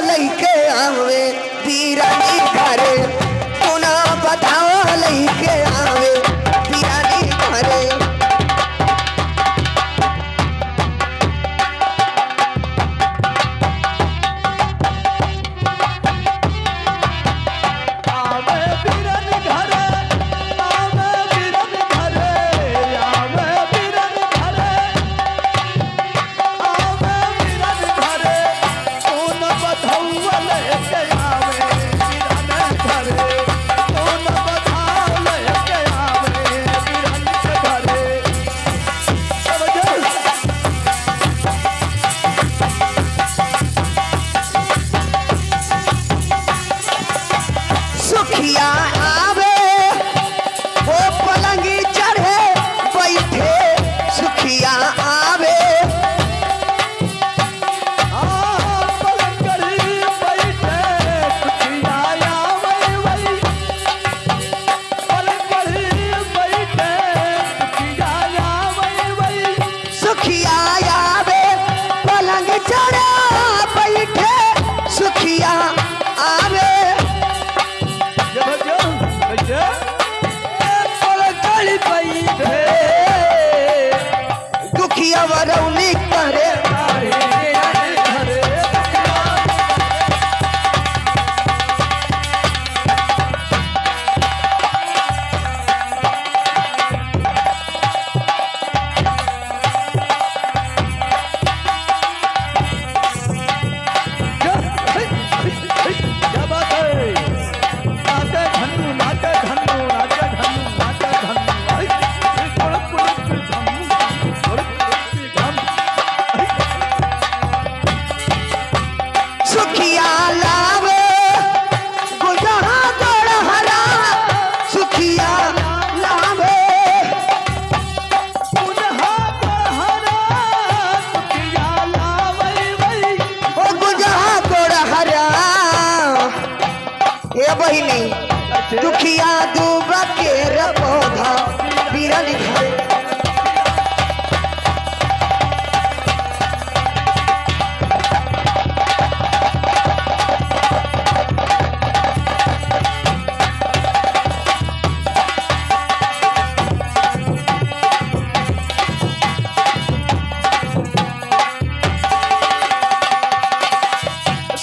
लइके आवे बीरानी घरे पुना बताओ लइके आवे बीरानी घरे सुखिया आवे वो पलंगी चढ़े बैठे सुखिया आवे सुखिया आवे पलंग चढ़े बैठे सुखिया आवे दुखिया वरौनी करे सुखिया लावे गुजहा गोड़ हरा सुखिया लावे गुजहा गोड़ हरा ये बहिनी दुखिया दूबा के पौधा बीरन घरे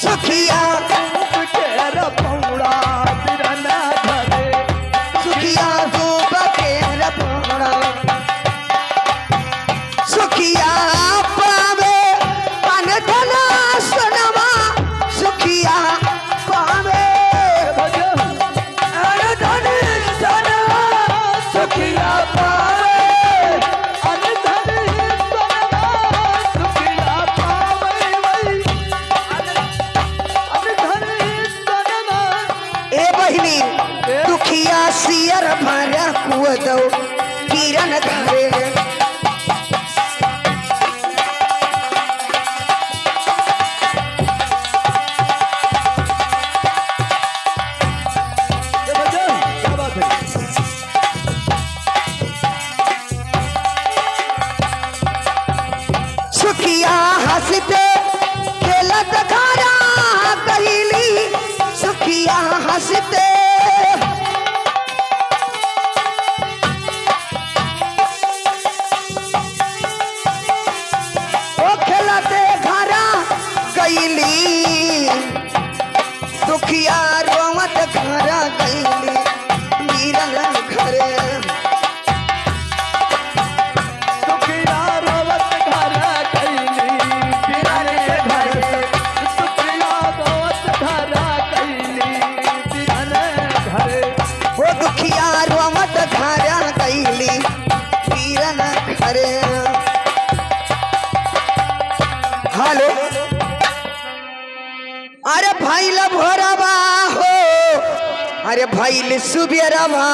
सुखिया सुखिया दूब के रपौड़ा सुखिया पावे अनधना सुनवा सुखिया पावे अनधन सुनवा सुखिया पावे अनधन सुनवा सुखिया पावे ए बहिनी दुखिया सियर भरा कुआ दो किरण घरे सुखिया हंसते खेलत घरा कहली सुखिया हंसते खेलते घरा गईली दुखिया रोवत घरा गईली बीरन घरे दुखिया रोवत घरा गईली बीरन घरे दुखिया रोवत घरा गईली बीरन घरे वो दुखिया रोवत घरा गईली बीरन घरे हेलो अरे भाई ला भोरवा हो अरे भाई ले सुबेरवा